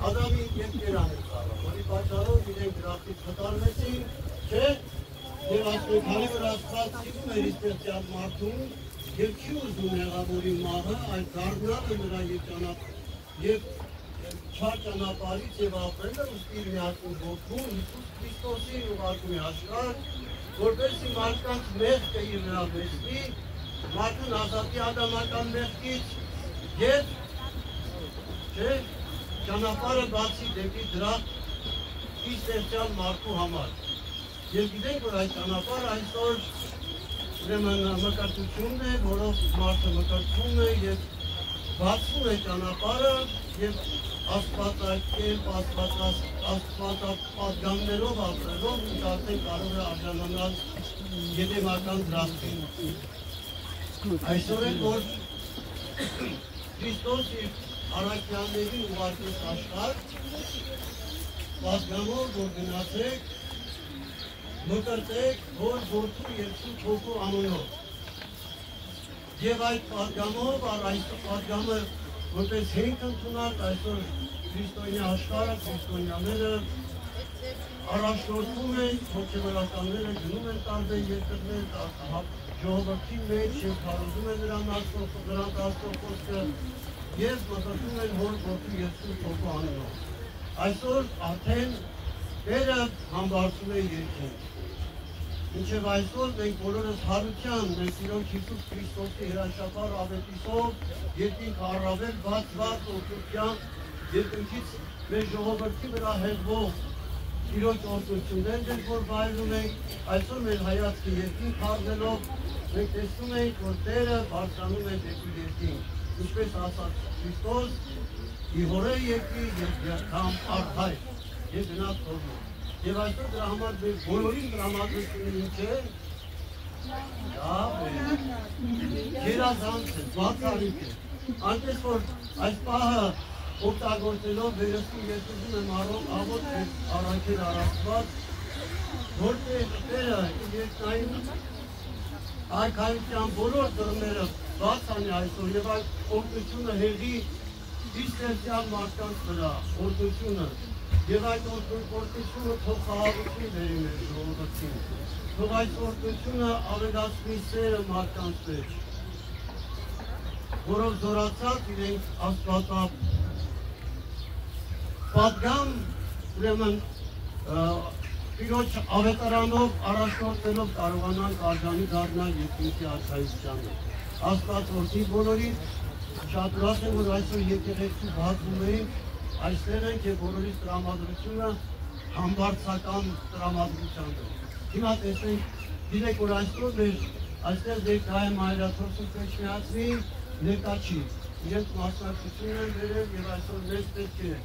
Adamı yetkiranı sağlar. Hani başarılı bir grafik katarmesi ve devaslı kali bir asfalt çıkma istisyat martun geçi uzun elabori mahı ay karna ömüra yetcanap yet çarçana pari cevaplarla uskir niyatın bokun Iisus Hristosin uvarkuni aşkar Vorbesi markan mehke irra mesli markan azati adamarkan mehkiç yet Ճանապարհը բացի դեպի դրախտ իսկական մարդու համար։ Եվ գիտենք, որ այդ ճանապարհը այսօր ուրեմն մկրտությունն է, որով մարդը մկրտվում է եւ բացվում է ճանապարհը եւ աստվածակերպ, աստվածապատգամներով ապրելով արդեն կարող է արժանանալ գիտեմական դրախտին։ Այսօր է որ Քրիստոս Արաքյանների ուղարկեց աշխարհ, պատգամով որ գնացեք, մկրտեք, որ որդու երկու հոգու անունով։ Եվ այդ պատգամով, այս պատգամը որպես հենք ընդունած այսօր քրիստոնյա աշխարհը, քրիստոնյաները առաջնորդում են, հոգևորականները գնում են տարբեր երկրներ, ժողովրդի մեջ եւ քարոզում են նրանց Աստծո խոսքը Եվ մտածում են, որ որդու երկու հոգու անունով։ Այսօր արդեն Տերը համբարձում է երկին։ Մինչև այսօր մենք բոլորս հարության մեր Տիրոջ Հիսուս Քրիստոսի հրաշափառ ավետիսով երկինք առավել բացված օրհնության երկնքից մեր ժողովրդի վրա հերվող Տիրոջ օրհնություններ դեր որ վայելում ենք, այսօր մեր հայացքը երկինք առնելով մենք տեսնում ենք, որ Տերը բարձրանում է դեպի երկինք։ Ինչպես ասաց Քրիստոս, իհորե եկի և երթամ արդայր, և գնաց թողնում։ Եվ այսօր դրա համար մեր բոլորին դրամատրությունը ինչ է, գերազանց է, բացառիկ է։ Այնպես որ այս պահը օգտագործելով վերստին երկրում եմ աղոտ առաքել առաստված, որտեղ Տերը երկնային արքայության բոլոր դռները բացանի այսօր եւ այդ օրդությունը հեղի իսկական մարդկանց վրա, օրդությունը եւ այդ օրդությունը թող խաղաղություն բերի մեր ժողովրդին, թող այդ օրդությունը ավելացնի սերը մարդկանց մեջ, որով զորացած իրենք աստվածապ պատգամ, ուրեմն Տիրոջ ավետարանով առաջնորդելով կարողանանք արժանի դառնալ երկինքի արքայությանը։ Աստված որդի բոլորից շատ ուրախ եմ, որ այսօր եկեղեցու բացում ենք, այստեղ ենք եւ բոլորիս տրամադրությունը համբարձական տրամադրությամբ է։ Հիմա տեսնենք, գիտեք որ այսօր մեր այստեղ ներկայ մայրաթորսը պետք միացնի, ներկա չի։ Իրենց մասնակցությունն են վերել եւ այսօր մեզ պետք է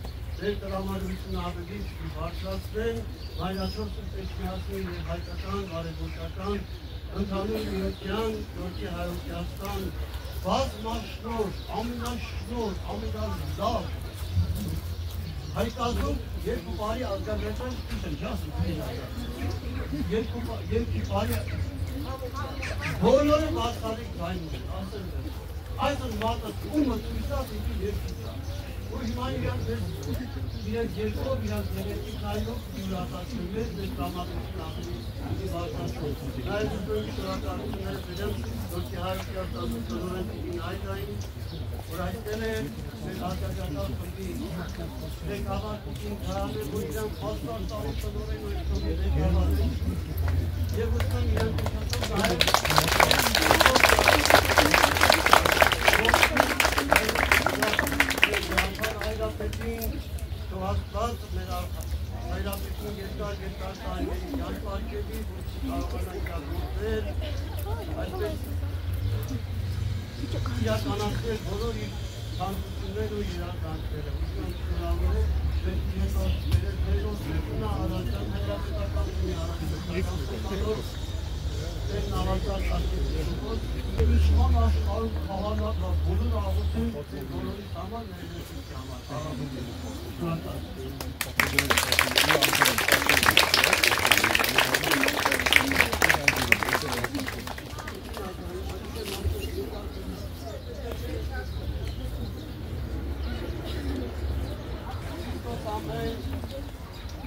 Ձեր տրամադրությունը ավելի բարձրացնեն, մայրաթորսը պետք միացնի եւ հայկական, արևմտական, ընդհանուր միության, Գորգի Հայաստան, բազմաշնորհ, ամենաշնորհ, ամենալավ Հայկազում երկու բարի ազգագրական են ճասում երկու բարի բոլորը բացառիկ գայնում են, ասել են այսօր մարդը ումը ցույցած ինքի երկիցա որ հիմա իրանք իրենք երկով իրանք ներեցիկ նայնով յուրատացնում ես մեր տրամադրություն ավելի բարձրացնում նաև ուզորի շորականությունները վերեմ որքի Հայաստան տնօրեն պիտի նայնային որ այստեղ է մեր արտակարգական խմբի ղեկավար պիտին քարաներ որ իրանք հաստատ տարի տնօրեն ու իշխոմի ղեկավար են և ուզում իրանք ուշացում նաև Աստված մեր հայրապետին երկար տարիների կյանք պարգևի, որ կարողանանք իրագործել, այսպես իրականացնել բոլոր իր ցանկությունները ու իրականացնելը։ Ուսման շնորհավորել, պետք է հետո աղացած ասեցիկոս, իշխան աշխարհում խաղանակա բոլոր աղոթեն, բոլորի համար ներեցիքի համար,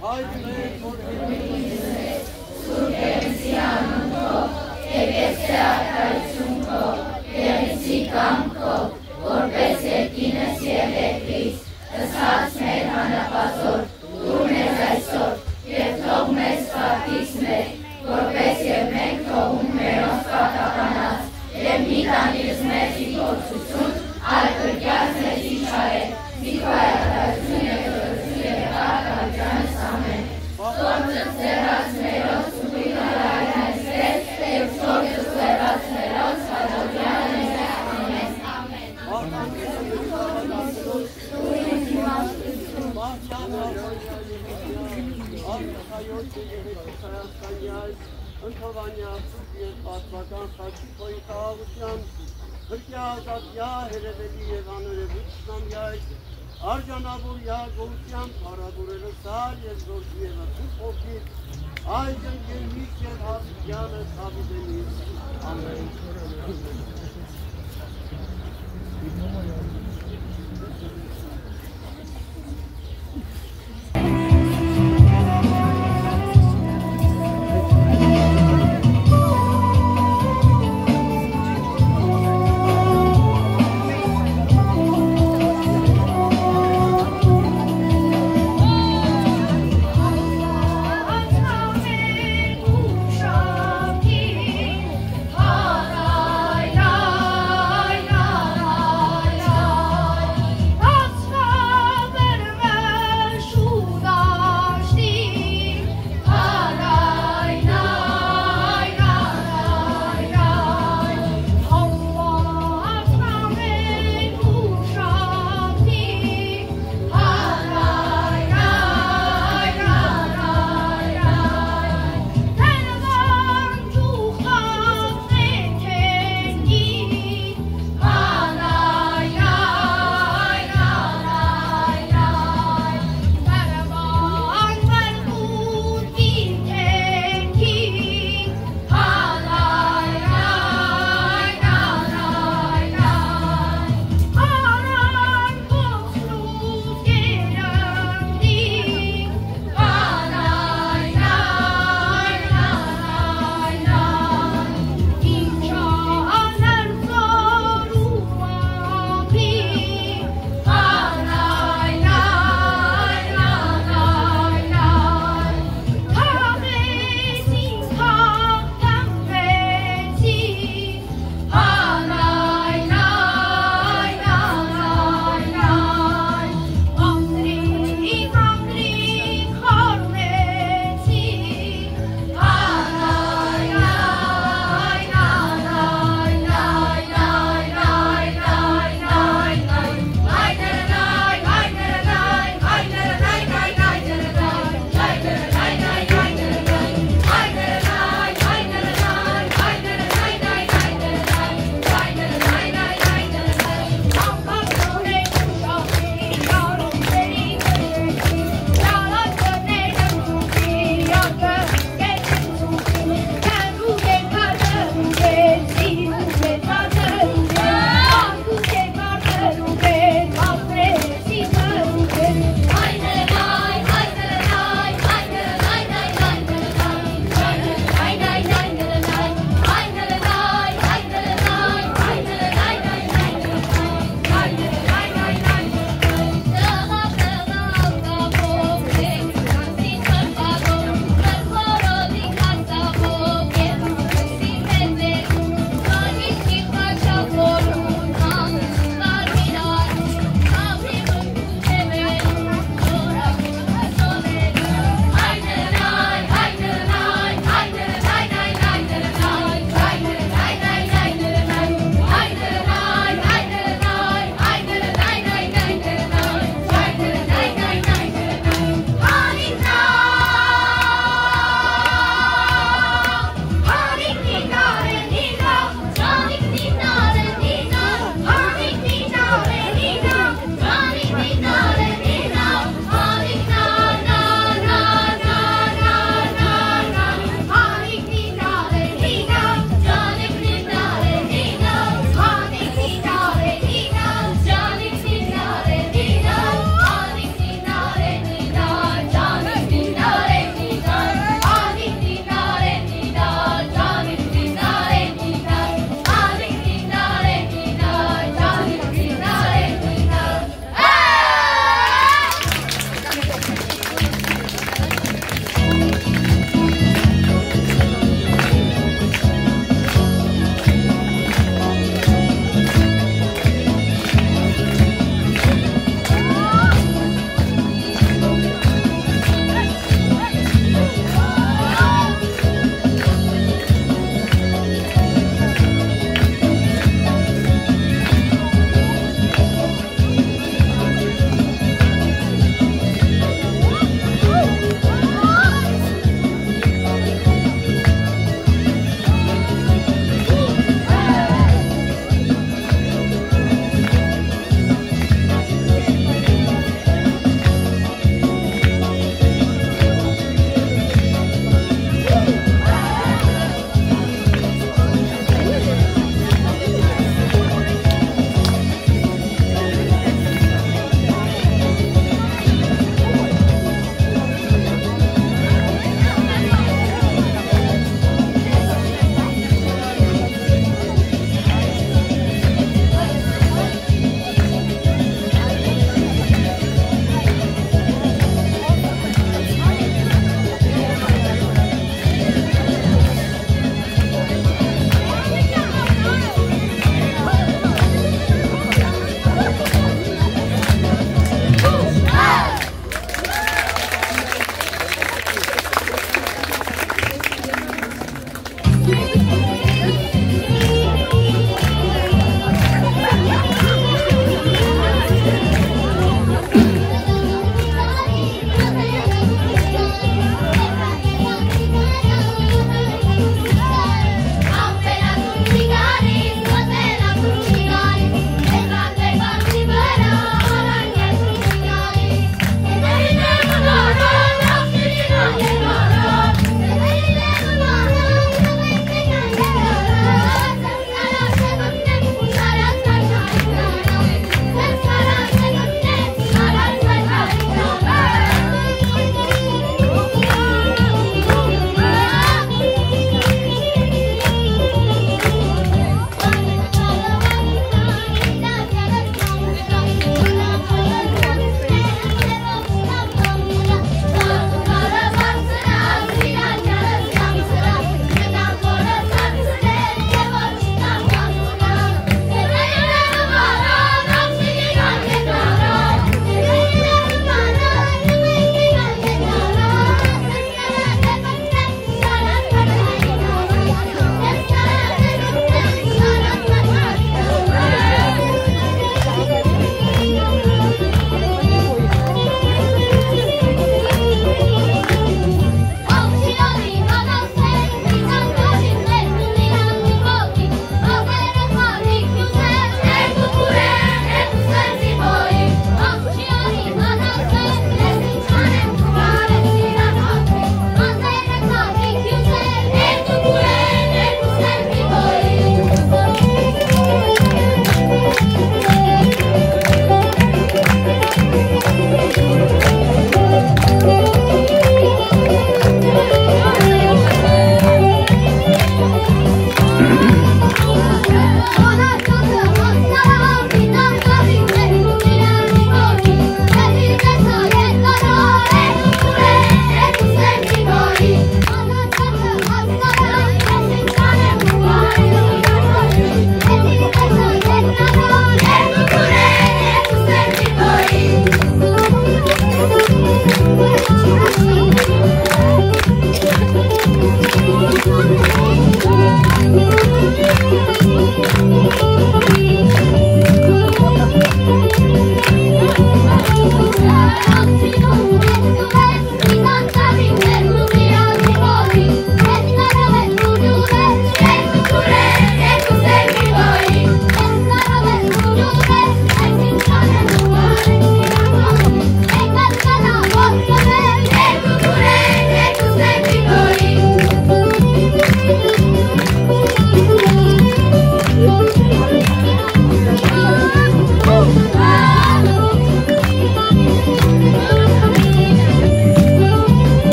Hallelujah.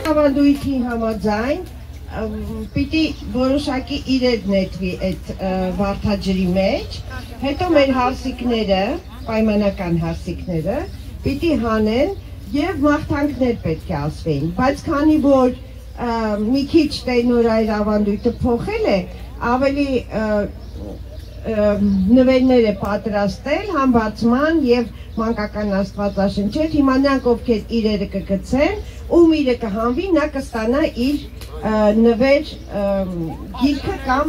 Ավանդույթի համաձայն պիտի որոշակի իրեր նետվի այդ վարդաջրի մեջ, հետո մեր հարսիկները, պայմանական հարսիկները, պիտի հանեն և մաղթանքներ պետք է ասվեին, բայց քանի որ մի քիչ տենորայր ավանդույթը փոխել է, ավելի նվերներ է պատրաստել համբարձման և մանկական աստվածաշնչեր, հիմա նրանք ովքեր իրերը կգցեն, ում իրը կհանվի, նա կստանա իր նվեր գիրքը կամ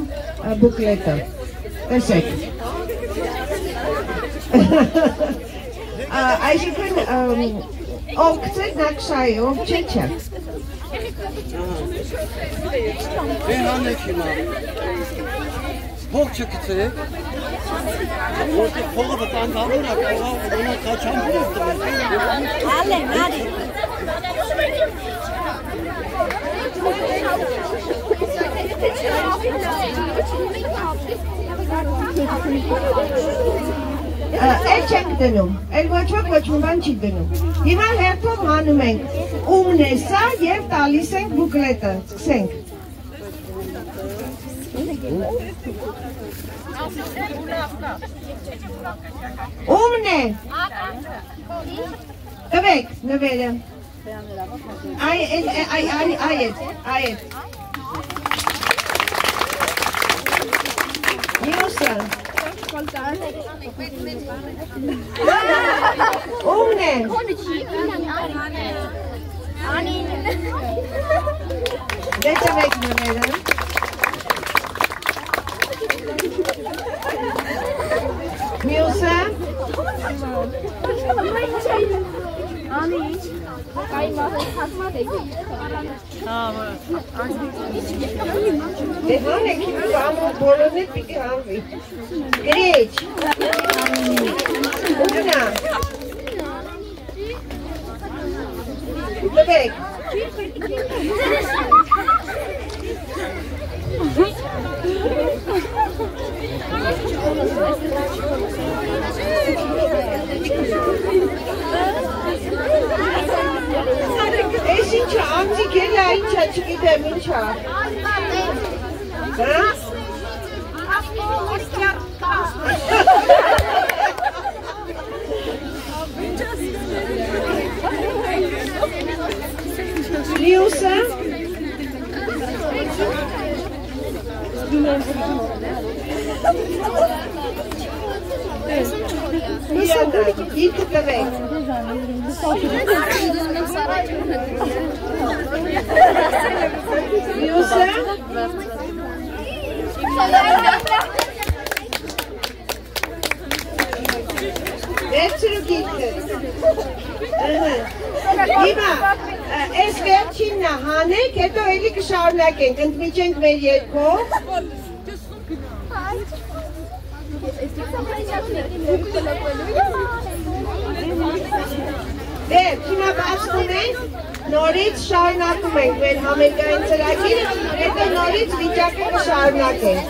բուկլետը, տեսեք։ Այսինքն օգցեք նա կշայի, ով չէ չէ։ Բեն հանեք հիմա, փող չգցեք, որտեղ փողը վտանգավոր է, կարող է կաչամբուր է տվել։ Ալեն, արի։ Էլ չենք դնում, էլ ոչ մի բան չի դնում։ Հիմա հերթով հանում ենք ումն է սա և տալիս ենք բուկլետը, սկսենք։ Ումն է։ Տվեք նվերը։ Այդ։ Մյուսը։ Ումն է։ Դե տվեք նվերը։ Մյուսը։ Դե հանեք ամոն բոլորն էլ պիտի հանվի։ Գրիչ։ Ուգնա։ Տվեք։ Էս ինչա, անձիկ էլ է, ինչա, չգիտեմ, ինչա։ Հա? Մյուսը։ Յանը, գիտը տվեք։ Մյուսը։ Վերցրու գիտը։ Հիմա, այս վերջինն հանեք, հետո էլի կշարունակենք, ընդմիջենք մեր երկով։ Դե, հիմա բացվում ենք, նորից շարունակում ենք մեր համերգային ծրագիրը, հետո նորից վիճակը կշարունակենք։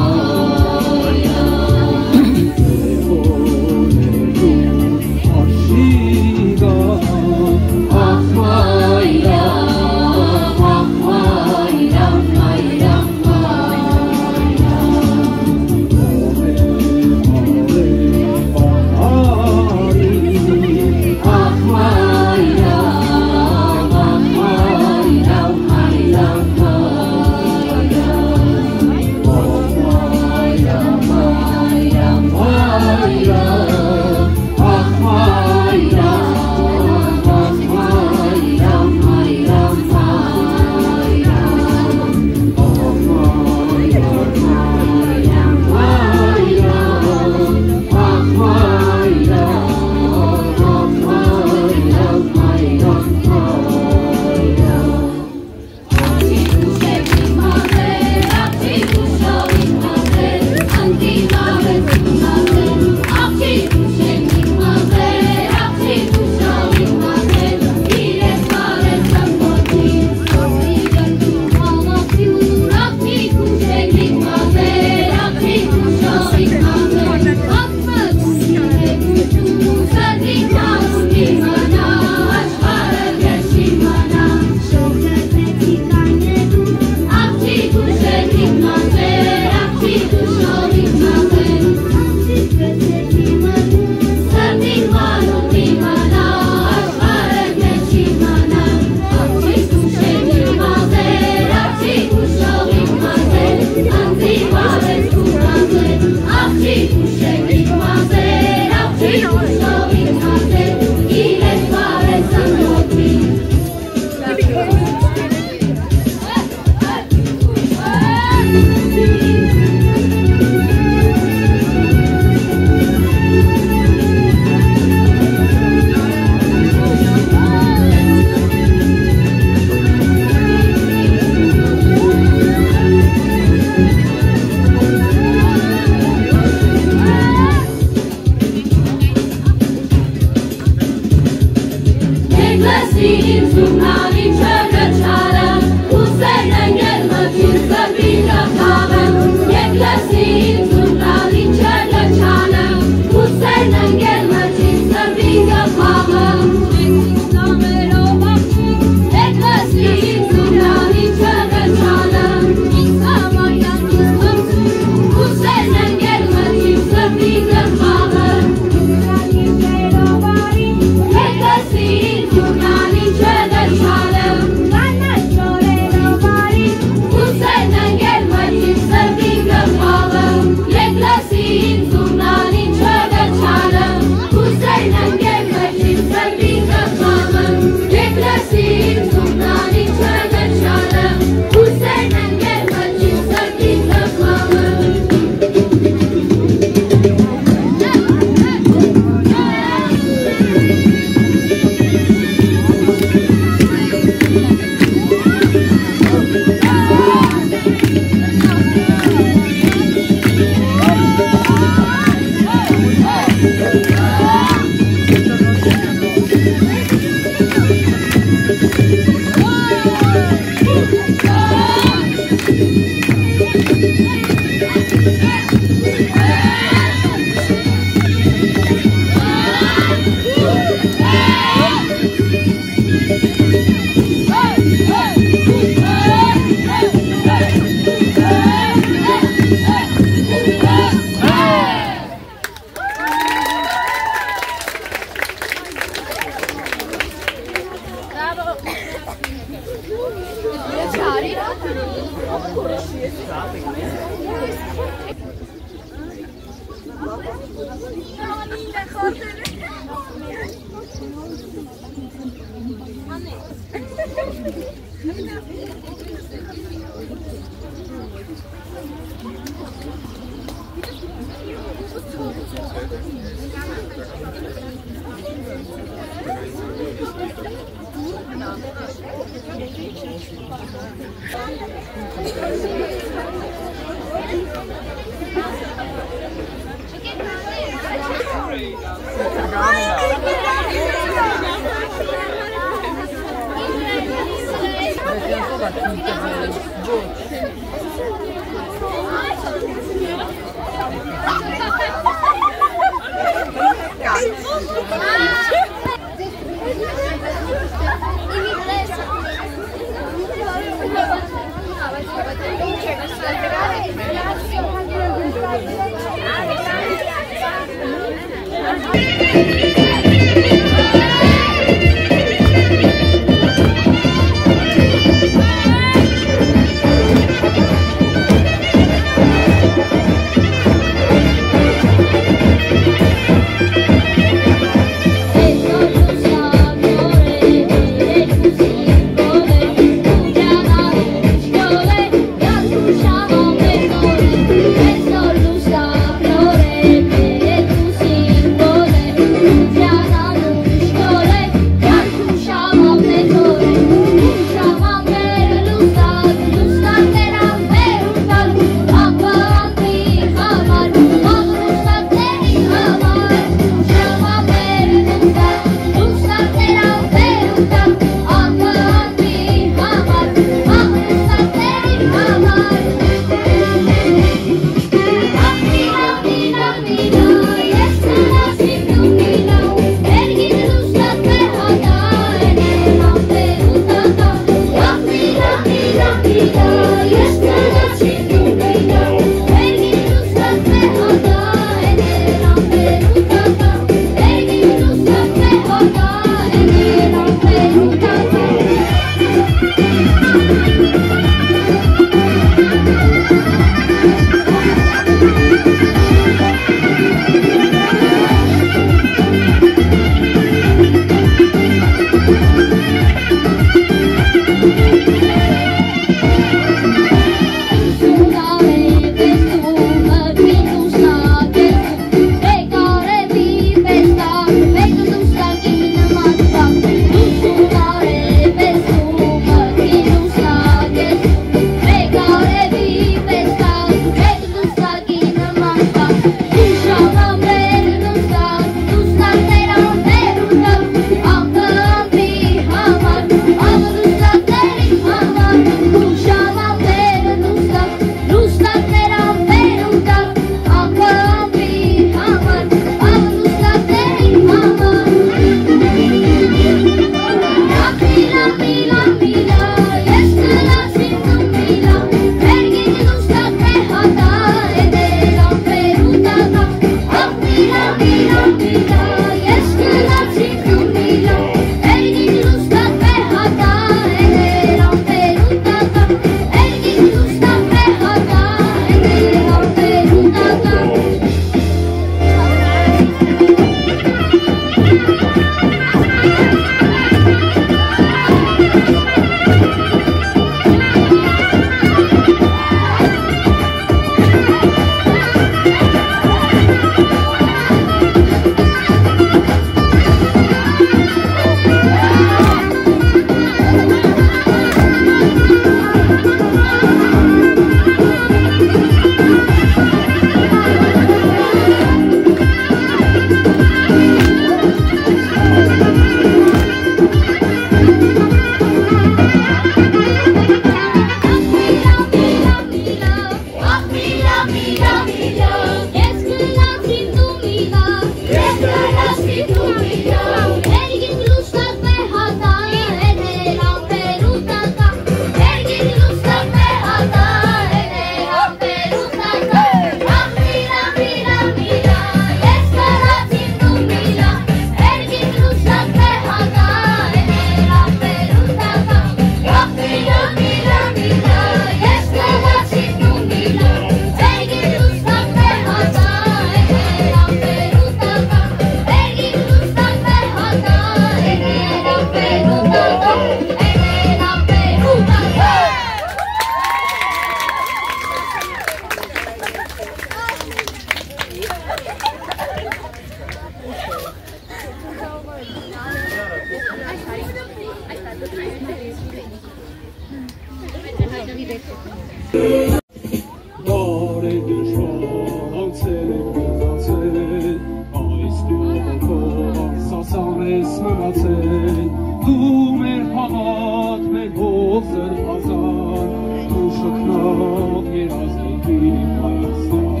մնացել դու մեր հավատ մեր ողջր հազար դու շքնող երազների Հայաստան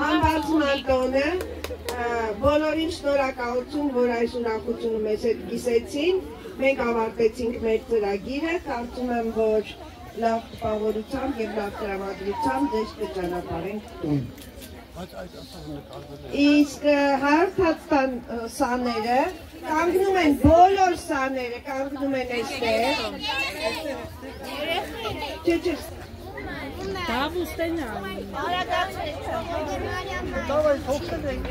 Ամբարձման տոնը, բոլորին շնորհակալություն, որ այս ուրախությունը մեզ հետ կիսեցին, մենք ավարտեցինք մեր ծրագիրը, կարծում եմ, որ լավ տպավորությամբ և լավ տրամադրությամբ ձեզ կճանապարհենք տուն։ Իսկ հարթացան սաները, կանգնում են բոլոր սաները, կանգնում են այստեղ։ Դավ ուստենա։ Давай, փոխենք։